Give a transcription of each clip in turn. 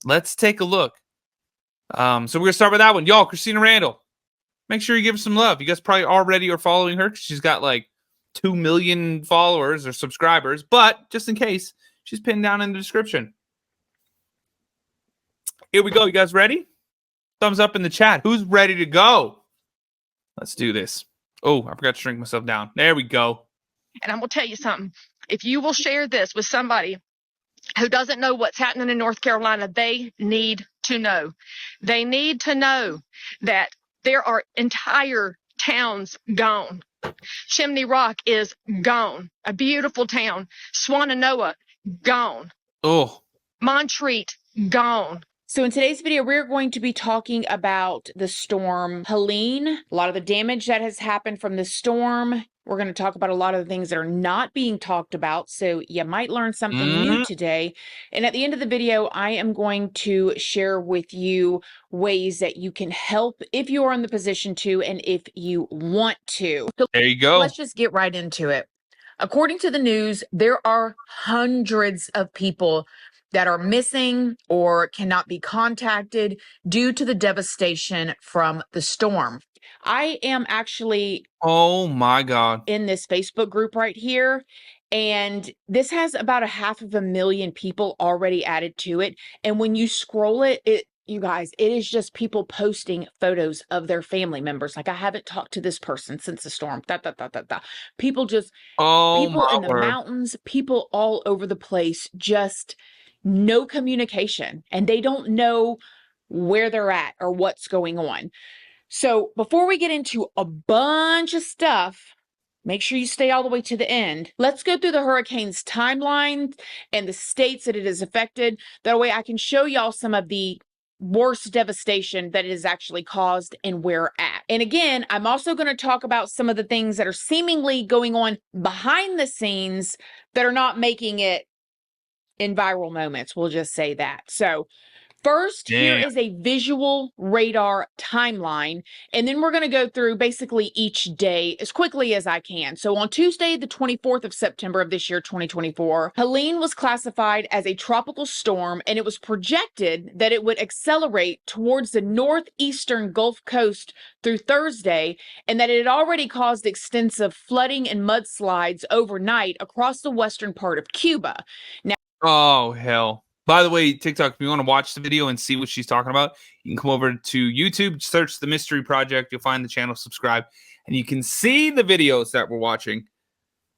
let's take a look. So we're gonna start with that one, y'all. Christina Randall, make sure you give her some love. You guys probably already are following her because she's got like 2 million followers or subscribers. But just in case, she's pinned down in the description. Here we go. You guys ready? Thumbs up in the chat. Who's ready to go? Let's do this. Oh, I forgot to shrink myself down. There we go. And I'm going to tell you something. If you will share this with somebody who doesn't know what's happening in North Carolina, they need to know. They need to know that there are entire towns gone. Chimney Rock is gone. A beautiful town. Swannanoa, gone. Oh. Montreat, gone. So in today's video, we're going to be talking about the storm Helene, a lot of the damage that has happened from the storm. We're going to talk about a lot of the things that are not being talked about, so you might learn something new today. And at the end of the video, I am going to share with you ways that you can help if you are in the position to and if you want to. So there you go. Let's just get right into it. According to the news, there are hundreds of people that are missing or cannot be contacted due to the devastation from the storm. I am actually, oh my God, in this Facebook group right here, and this has about 500,000 people already added to it. And when you scroll it, you guys, it is just people posting photos of their family members. Like, I haven't talked to this person since the storm. People just, people in the mountains, people all over the place, just no communication, and they don't know where they're at or what's going on. So before we get into a bunch of stuff, make sure you stay all the way to the end. Let's go through the hurricane's timeline and the states that it has affected. That way I can show y'all some of the worst devastation that it has actually caused and where we're at. And again, I'm also going to talk about some of the things that are seemingly going on behind the scenes that are not making it in viral moments. We'll just say that. So first, here is a visual radar timeline, and then we're going to go through basically each day as quickly as I can. So on Tuesday, the 24th of September of this year, 2024, Helene was classified as a tropical storm, and it was projected that it would accelerate towards the northeastern Gulf Coast through Thursday, and that it had already caused extensive flooding and mudslides overnight across the western part of Cuba. Now, oh, hell. By the way, TikTok, if you want to watch the video and see what she's talking about, you can come over to YouTube, search The Mystery Project. You'll find the channel, subscribe, and you can see the videos that we're watching.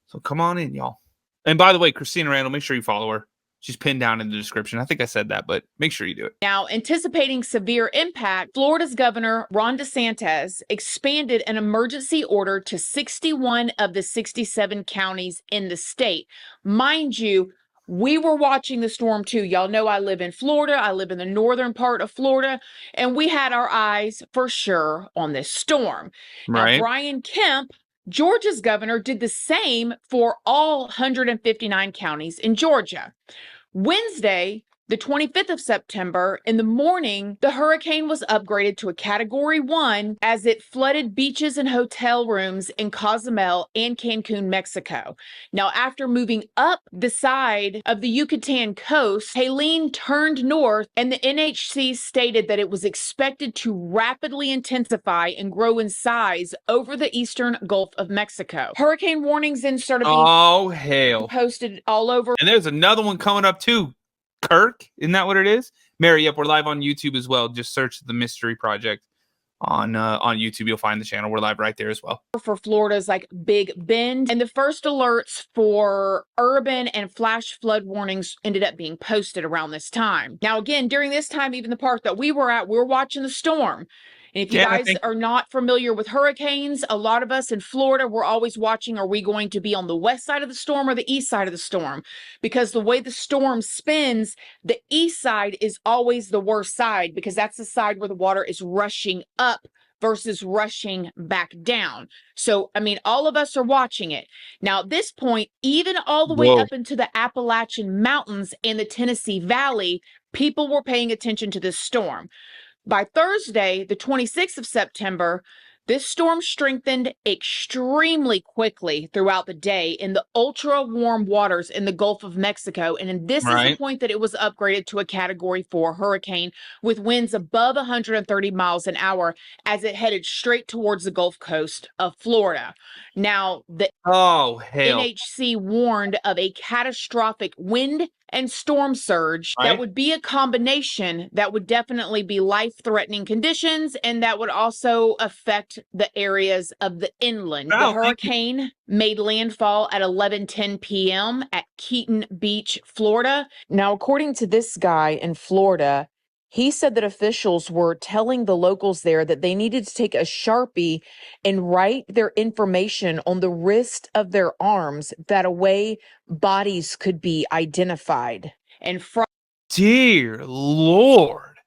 So come on in, y'all. And by the way, Christina Randall, make sure you follow her. She's pinned down in the description. I think I said that, but make sure you do it. Now, anticipating severe impact, Florida's Governor Ron DeSantis expanded an emergency order to 61 of the 67 counties in the state. Mind you, we were watching the storm too. Y'all know I live in Florida. I live in the northern part of Florida, and we had our eyes for sure on this storm. Right. Now, Brian Kemp, Georgia's governor, did the same for all 159 counties in Georgia. Wednesday, the 25th of September, in the morning, the hurricane was upgraded to a Category 1 as it flooded beaches and hotel rooms in Cozumel and Cancun, Mexico. Now, after moving up the side of the Yucatan coast, Helene turned north, and the NHC stated that it was expected to rapidly intensify and grow in size over the eastern Gulf of Mexico. Hurricane warnings then started being posted all over. And there's another one coming up too. Kirk, isn't that what it is? Mary, yep, we're live on YouTube as well. Just search The Mystery Project on YouTube. You'll find the channel. We're live right there as well. For Florida's like Big Bend. And the first alerts for urban and flash flood warnings ended up being posted around this time. Now, again, during this time, even the part that we were at, we were watching the storm. And if you guys are not familiar with hurricanes, a lot of us in Florida, we're always watching, are we going to be on the west side of the storm or the east side of the storm? Because the way the storm spins, the east side is always the worst side because that's the side where the water is rushing up versus rushing back down. So, I mean, all of us are watching it. Now, at this point, even all the way up into the Appalachian Mountains and the Tennessee Valley, people were paying attention to this storm. By Thursday, the 26th of September, This storm strengthened extremely quickly throughout the day in the ultra warm waters in the Gulf of Mexico. And this is the point that it was upgraded to a Category 4 hurricane with winds above 130 miles an hour as it headed straight towards the Gulf Coast of Florida. Now, the NHC warned of a catastrophic wind and storm surge that would be a combination that would definitely be life-threatening conditions, and that would also affect the areas of the inland. The hurricane made landfall at 11:10 p.m. at Keaton Beach, Florida. Now, according to this guy in Florida, he said that officials were telling the locals there that they needed to take a Sharpie and write their information on the wrist of their arms, that a way bodies could be identified. And dear Lord.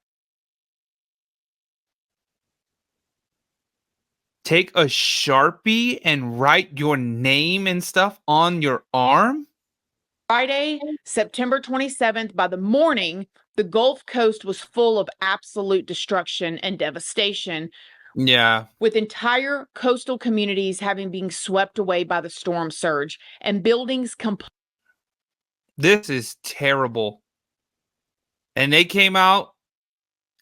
Take a Sharpie and write your name and stuff on your arm? Friday, September 27th, by the morning, the Gulf Coast was full of absolute destruction and devastation. Yeah. With entire coastal communities having been swept away by the storm surge and buildings This is terrible. And they came out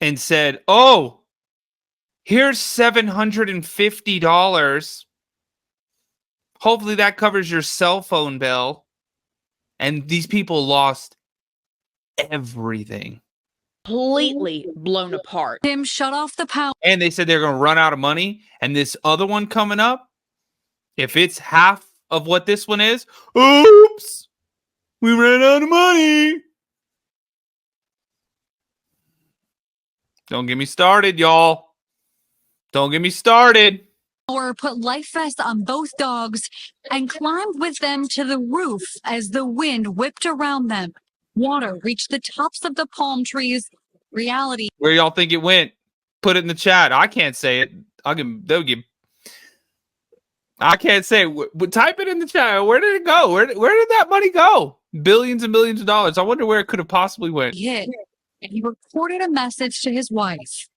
and said, oh, here's $750. Hopefully that covers your cell phone bill. And these people lost everything. Completely blown apart. Tim shut off the power. And they said they're going to run out of money. And this other one coming up, if it's half of what this one is, oops, we ran out of money. Don't get me started, y'all. Don't get me started. Or put life vests on both dogs and climbed with them to the roof as the wind whipped around them. Water reached the tops of the palm trees. Reality. Where y'all think it went? Put it in the chat. I can't say it. I can't say it. Type it in the chat. Where did it go? Where did that money go? Billions and billions of dollars. I wonder where it could have possibly went. Hit. And he recorded a message to his wife.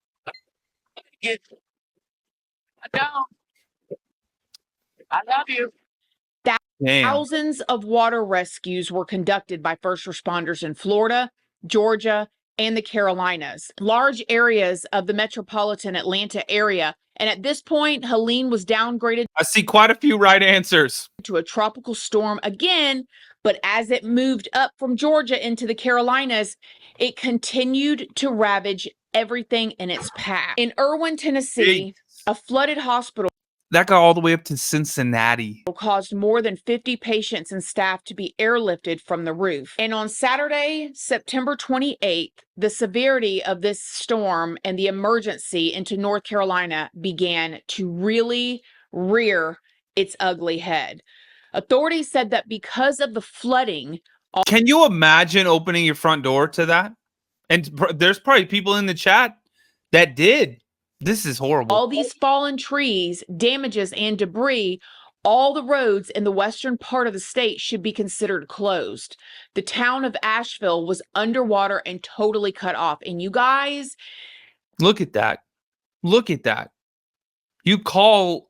I love you. Thousands of water rescues were conducted by first responders in Florida, Georgia, and the Carolinas, large areas of the metropolitan Atlanta area. And at this point, Helene was downgraded. I see quite a few right answers. To a tropical storm again, but as it moved up from Georgia into the Carolinas, it continued to ravage everything in its path. In Irwin, Tennessee, a flooded hospital that got all the way up to Cincinnati caused more than 50 patients and staff to be airlifted from the roof. And on Saturday, September 28th, the severity of this storm and the emergency into North Carolina began to really rear its ugly head. Authorities said that because of the flooding. Can you imagine opening your front door to that? And there's probably people in the chat that did. This is horrible. All these fallen trees, damages, and debris, all the roads in the western part of the state should be considered closed. The town of Asheville was underwater and totally cut off. And you guys, look at that. Look at that. You call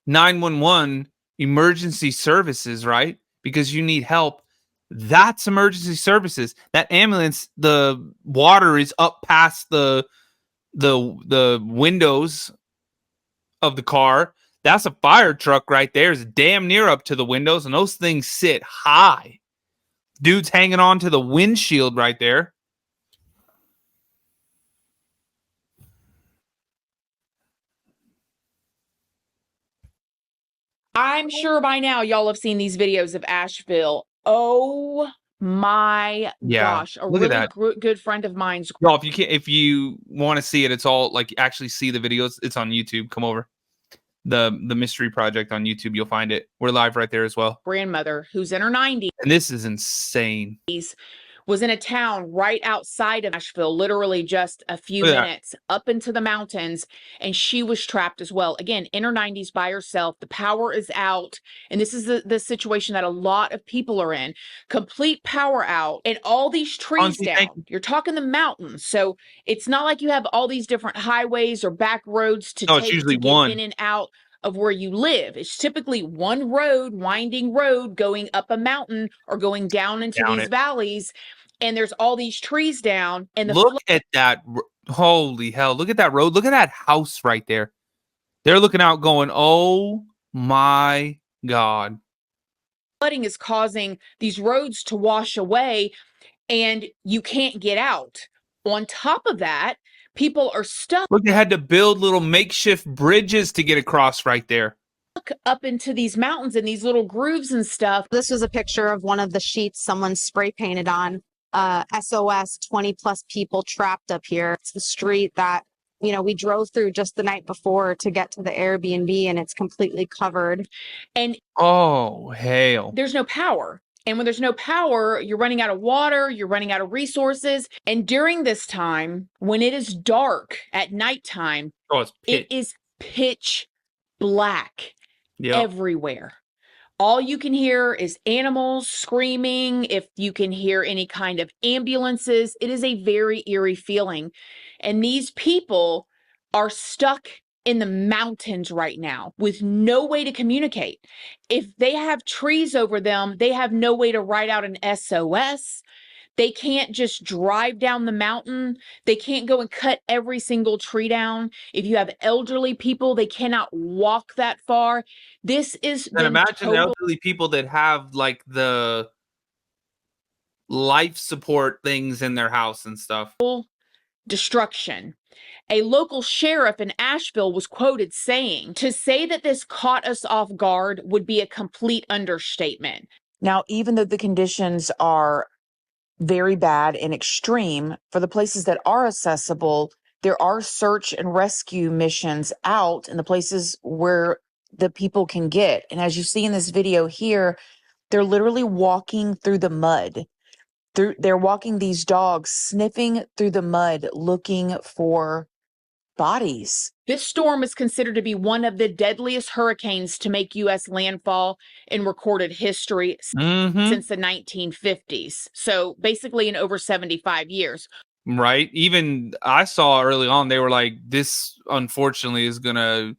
911 emergency services, right? Because you need help. That's emergency services. That ambulance, the water is up past the windows of the car. That's a fire truck right there. It's damn near up to the windows, and those things sit high. Dude's hanging on to the windshield right there. I'm sure by now y'all have seen these videos of Asheville. Oh my gosh. A really good friend of mine's. Well, if you want to see it, it's all like actually see the videos. It's on YouTube. Come over. The Mystery Project on YouTube. You'll find it. We're live right there as well. Grandmother, who's in her 90s. And this is insane. was in a town right outside of Nashville, literally just a few Look at that. minutes up into the mountains, and she was trapped as well. Again, in her 90s by herself. The power is out, and this is the situation that a lot of people are in. Complete power out, and all these trees Fonzie, thank down. You're talking the mountains, so it's not like you have all these different highways or back roads to No, it's take usually to get one. in and out of where you live. It's typically one road, winding road, going up a mountain or going down into Down these it. valleys, and there's all these trees down, and the Look at that. Holy hell. Look at that road. Look at that house right there. They're looking out going, oh my God. flooding is causing these roads to wash away, and you can't get out. On top of that, people are stuck Look, they had to build little makeshift bridges to get across right there. up into these mountains and these little grooves and stuff. This was a picture of one of the sheets someone spray painted on. SOS, 20 plus people trapped up here. It's the street that, you know, we drove through just the night before to get to the Airbnb, and it's completely covered. And oh, hell. There's no power. And when there's no power, you're running out of water, you're running out of resources. And during this time, when it is dark at nighttime, It's it is pitch black everywhere. All you can hear is animals screaming. If you can hear any kind of ambulances, it is a very eerie feeling. And these people are stuck in the mountains right now with no way to communicate. If they have trees over them, they have no way to write out an SOS. They can't just drive down the mountain. They can't go and cut every single tree down. If you have elderly people, they cannot walk that far. This is And imagine the elderly people that have like the life support things in their house and stuff. Destruction. A local sheriff in Asheville was quoted saying, "To say that this caught us off guard would be a complete understatement." Now, even though the conditions are very bad and extreme, for the places that are accessible, there are search and rescue missions out in the places where the people can get. And as you see in this video here, they're literally walking through the mud. They're walking these dogs, sniffing through the mud, looking for bodies. This storm is considered to be one of the deadliest hurricanes to make U.S. landfall in recorded history since the 1950s. So basically in over 75 years. Right. Even I saw early on, they were like, this unfortunately is going to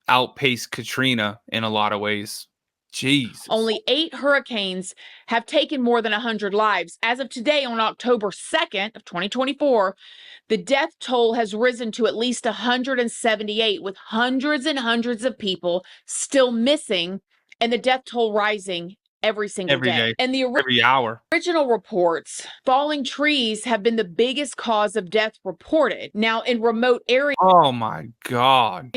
outpace Katrina in a lot of ways. Jesus. Only 8 hurricanes have taken more than 100 lives. As of today, on October 2nd of 2024, the death toll has risen to at least 178, with hundreds and hundreds of people still missing, and the death toll rising every single day. And every hour. Original reports, falling trees have been the biggest cause of death reported. Now, in remote areas, oh my God,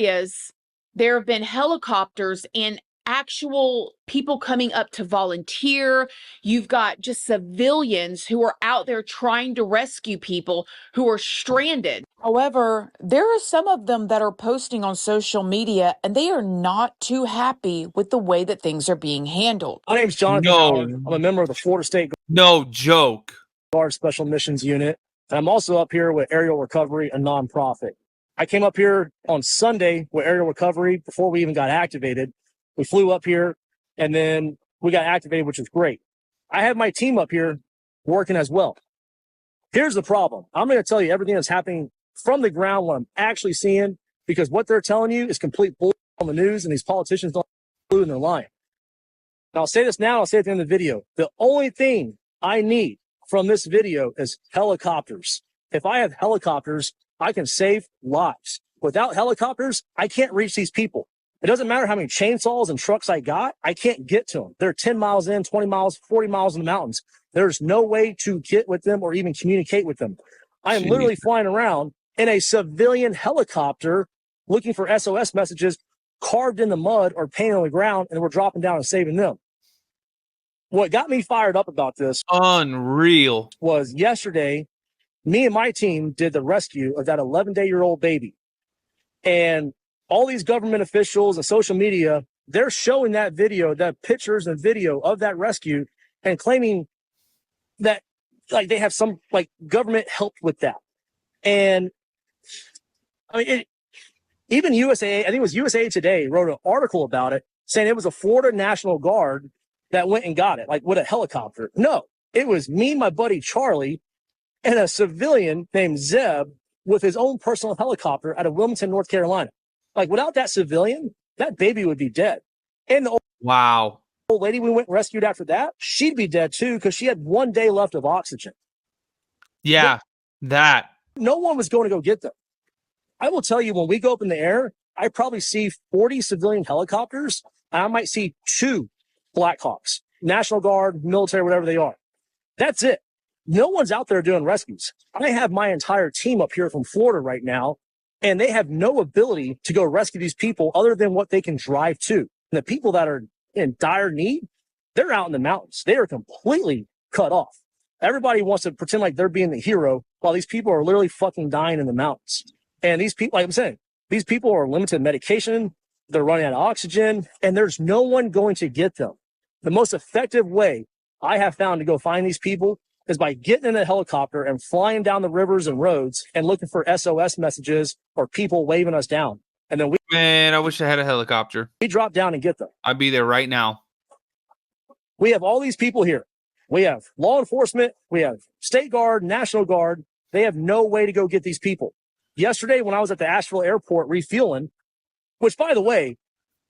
there have been helicopters and actual people coming up to volunteer. You've got just civilians who are out there trying to rescue people who are stranded. However, there are some of them that are posting on social media, and they are not too happy with the way that things are being handled. My name's Jonathan Howard. I'm a member of the Florida State Guard Special Missions Unit, and I'm also up here with Aerial Recovery, a nonprofit. I came up here on Sunday with Aerial Recovery before we even got activated. We flew up here, and then we got activated, which is great. I have my team up here working as well. Here's the problem. I'm going to tell you everything that's happening from the ground, what I'm actually seeing, because what they're telling you is complete bull on the news, and these politicians don't include, and they're lying. And I'll say this now, I'll say it at the end of the video. The only thing I need from this video is helicopters. If I have helicopters, I can save lives. Without helicopters, I can't reach these people. It doesn't matter how many chainsaws and trucks I got. I can't get to them. They're 10 miles in, 20 miles, 40 miles in the mountains. There's no way to get with them or even communicate with them. I am literally flying around in a civilian helicopter looking for SOS messages carved in the mud or painted on the ground, and we're dropping down and saving them. What got me fired up about this was yesterday, me and my team did the rescue of that 11-day-old baby. And all these government officials and social media, they're showing that video, that pictures and video of that rescue, and claiming that like they have some like government help with that. And I mean, even USA, I think it was USA Today wrote an article about it saying it was a Florida National Guard that went and got it, like with a helicopter. No, it was me and my buddy Charlie and a civilian named Zeb with his own personal helicopter out of Wilmington, North Carolina. Like without that civilian, that baby would be dead. And the old lady we went and rescued after that, she'd be dead too because she had 1 day left of oxygen. Yeah, that. No one was going to go get them. I will tell you, when we go up in the air, I probably see 40 civilian helicopters, and I might see 2 Blackhawks, National Guard, military, whatever they are. That's it. No one's out there doing rescues. I have my entire team up here from Florida right now, and they have no ability to go rescue these people other than what they can drive to. And the people that are in dire need, they're out in the mountains. They are completely cut off. Everybody wants to pretend like they're being the hero while these people are literally fucking dying in the mountains. And these people, like I'm saying, these people are limited medication. They're running out of oxygen, and there's no one going to get them. The most effective way I have found to go find these people is by getting in a helicopter and flying down the rivers and roads and looking for SOS messages or people waving us down. And then Man, I wish I had a helicopter. We drop down and get them. I'd be there right now. We have all these people here. We have law enforcement. We have State Guard, National Guard. They have no way to go get these people. Yesterday, when I was at the Asheville airport refueling, which, by the way,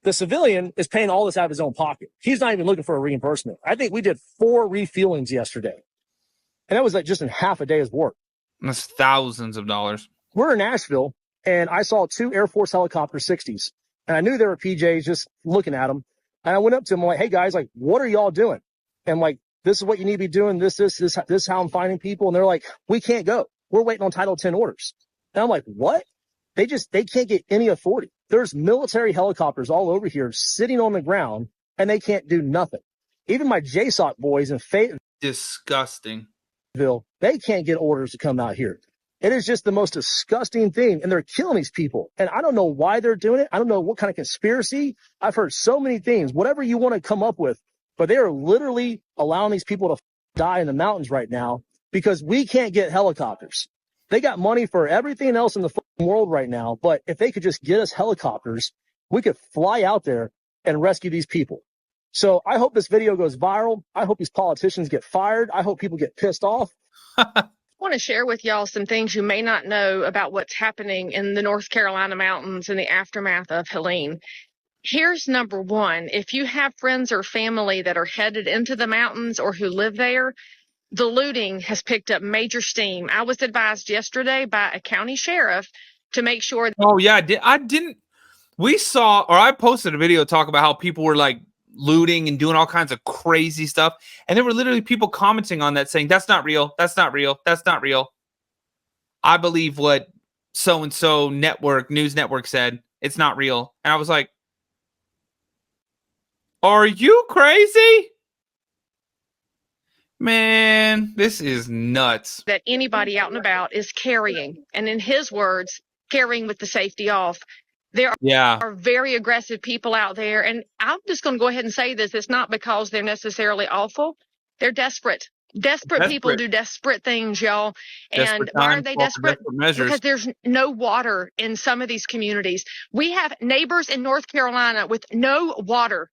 the civilian is paying all this out of his own pocket. He's not even looking for a reimbursement. I think we did 4 refuelings yesterday. And that was like just in half a day's work. That's thousands of dollars. We're in Asheville, and I saw 2 Air Force helicopter 60s. And I knew they were PJs, just looking at them. And I went up to them, I'm like, hey, guys, like, what are y'all doing? And like, this is what you need to be doing. This is how I'm finding people. And they're like, we can't go. We're waiting on Title 10 orders. And I'm like, what? They can't get any authority. There's military helicopters all over here sitting on the ground, and they can't do nothing. Even my JSOC boys in Fayetteville, disgusting. They can't get orders to come out here. It is just the most disgusting thing, and they're killing these people. And I don't know why they're doing it. I don't know what kind of conspiracy. I've heard so many things, whatever you want to come up with, but they are literally allowing these people to die in the mountains right now because we can't get helicopters. They got money for everything else in the world right now, but if they could just get us helicopters, we could fly out there and rescue these people. So I hope this video goes viral. I hope these politicians get fired. I hope people get pissed off. I want to share with y'all some things you may not know about what's happening in the North Carolina mountains in the aftermath of Helene. Here's number one. If you have friends or family that are headed into the mountains or who live there, the looting has picked up major steam. I was advised yesterday by a county sheriff to make sure. Oh, yeah. We saw, or I posted a video talk about how people were like looting and doing all kinds of crazy stuff. And there were literally people commenting on that saying, that's not real. That's not real. That's not real. I believe what so-and-so news network said. It's not real. And I was like, are you crazy? Man, this is nuts. That anybody out and about is carrying. And in his words, carrying with the safety off. There are very aggressive people out there. And I'm just going to go ahead and say this. It's not because they're necessarily awful. They're desperate. Desperate people do desperate things, y'all. And why are they desperate? Because there's no water in some of these communities. We have neighbors in North Carolina with no water.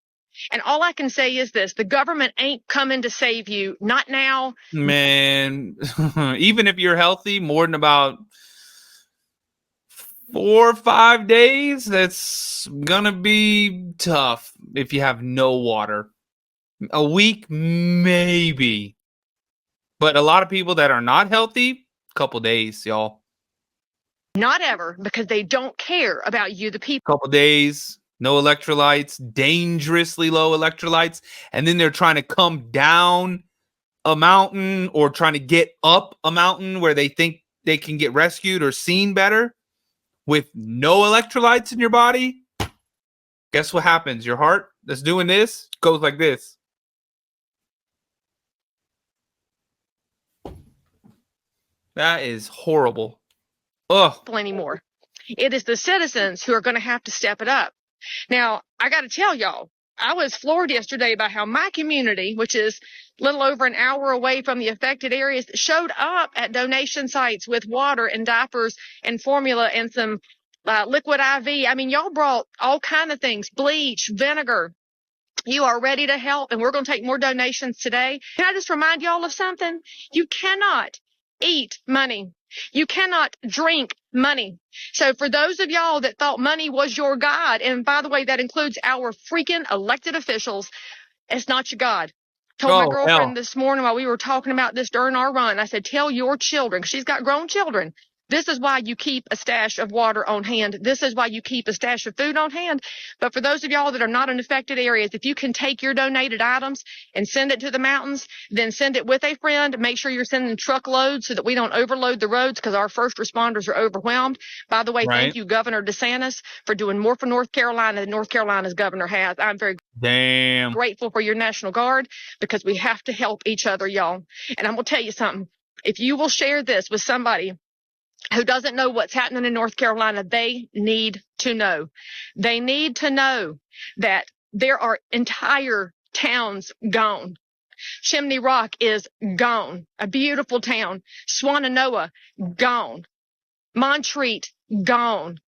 And all I can say is this, the government ain't coming to save you. Not now. Man, even if you're healthy, more than about 4 or 5 days, that's going to be tough if you have no water. A week, maybe. But a lot of people that are not healthy, a couple days, y'all. Not ever, because they don't care about you, the people. Couple days. No electrolytes, dangerously low electrolytes. And then they're trying to come down a mountain or trying to get up a mountain where they think they can get rescued or seen better with no electrolytes in your body. Guess what happens? Your heart that's doing this goes like this. That is horrible. Ugh. Anymore. It is the citizens who are going to have to step it up. Now, I got to tell y'all, I was floored yesterday by how my community, which is a little over an hour away from the affected areas, showed up at donation sites with water and diapers and formula and some liquid IV. I mean, y'all brought all kind of things, bleach, vinegar. You are ready to help, and we're going to take more donations today. Can I just remind y'all of something? You cannot eat money. You cannot drink money. So for those of y'all that thought money was your God, and by the way, that includes our freaking elected officials, it's not your God. Told my girlfriend this morning while we were talking about this during our run, I said, tell your children, 'cause she's got grown children, this is why you keep a stash of water on hand. This is why you keep a stash of food on hand. But for those of y'all that are not in affected areas, if you can take your donated items and send it to the mountains, then send it with a friend. Make sure you're sending truckloads so that we don't overload the roads, because our first responders are overwhelmed. By the way, thank you, Governor DeSantis, for doing more for North Carolina than North Carolina's governor has. I'm very grateful for your National Guard, because we have to help each other, y'all. And I'm going to tell you something. If you will share this with somebody who doesn't know what's happening in North Carolina, they need to know. They need to know that there are entire towns gone. Chimney Rock is gone. A beautiful town. Swannanoa, gone. Montreat, gone.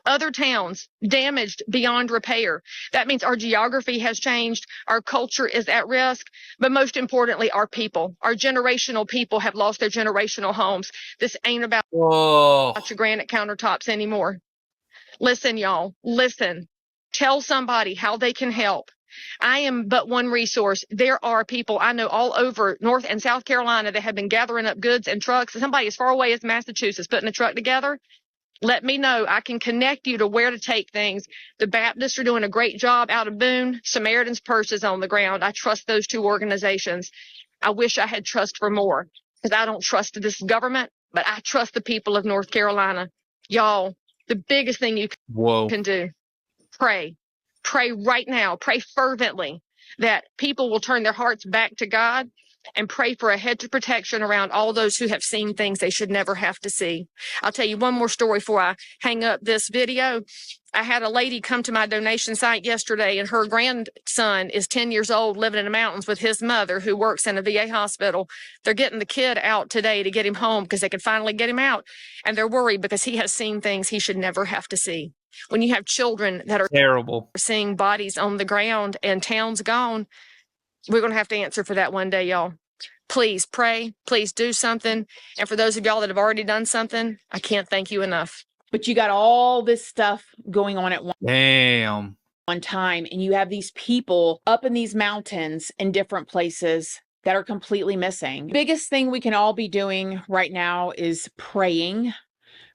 Other towns damaged beyond repair. That means our geography has changed. Our culture is at risk. But most importantly, our people, our generational people have lost their generational homes. This ain't about your granite countertops anymore. Listen, y'all, listen. Tell somebody how they can help. I am but one resource. There are people I know all over North and South Carolina that have been gathering up goods and trucks. Somebody as far away as Massachusetts putting a truck together. Let me know. I can connect you to where to take things. The Baptists are doing a great job out of Boone. Samaritan's Purse is on the ground. I trust those two organizations. I wish I had trust for more, because I don't trust this government, but I trust the people of North Carolina. Y'all, the biggest thing you can do, pray. Pray right now. Pray fervently that people will turn their hearts back to God, and pray for a hedge of protection around all those who have seen things they should never have to see. I'll tell you one more story before I hang up this video. I had a lady come to my donation site yesterday, and her grandson is 10 years old, living in the mountains with his mother, who works in a VA hospital. They're getting the kid out today to get him home because they can finally get him out. And they're worried because he has seen things he should never have to see. When you have children that are terrible, seeing bodies on the ground and towns gone, we're going to have to answer for that one day, y'all. Please pray. Please do something. And for those of y'all that have already done something, I can't thank you enough. But you got all this stuff going on at one time, and you have these people up in these mountains in different places that are completely missing. Biggest thing we can all be doing right now is praying.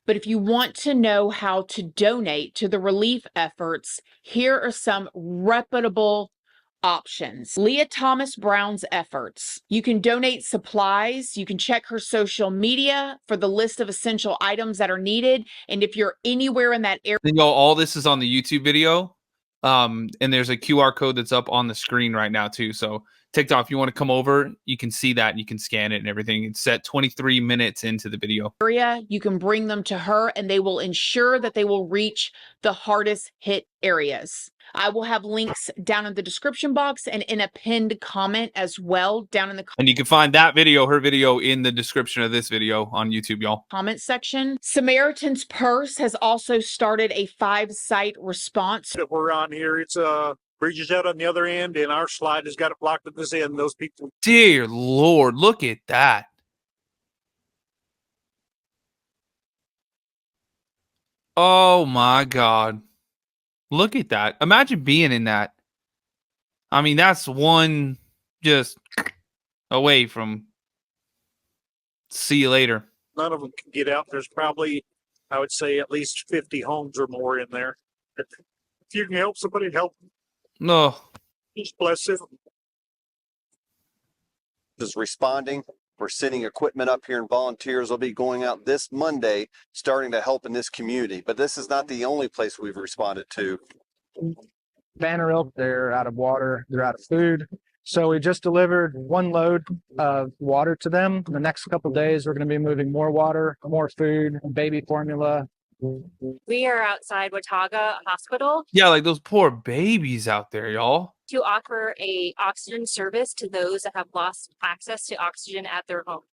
But if you want to know how to donate to the relief efforts, here are some reputable options. Leah Thomas Brown's efforts. You can donate supplies. You can check her social media for the list of essential items that are needed. And if you're anywhere in that area, all this is on the YouTube video. And there's a QR code that's up on the screen right now too. So TikTok, if you want to come over, you can see that and you can scan it and everything. It's set 23 minutes into the video. You can bring them to her, and they will ensure that they will reach the hardest hit areas. I will have links down in the description box and in a pinned comment as well down in the and you can find that video, her video, in the description of this video on YouTube, y'all. Comment section. Samaritan's Purse has also started a 5-site response. That we're on here, it's bridges out on the other end, and our slide has got it blocked at this end. Those people. Dear Lord, look at that. Oh my God. Look at that. Imagine being in that. I mean, that's one just away from see you later. None of them can get out. There's probably, I would say, at least 50 homes or more in there. If you can help somebody, help them. No. Just bless them. Is responding. We're sending equipment up here, and volunteers will be going out this Monday, starting to help in this community. But this is not the only place we've responded to. Banner Oak, they're out of water, they're out of food. So we just delivered 1 load of water to them. In the next couple of days, we're going to be moving more water, more food, baby formula, We are outside Watauga Hospital Yeah, like those poor babies out there, y'all. to offer a oxygen service to those that have lost access to oxygen at their home.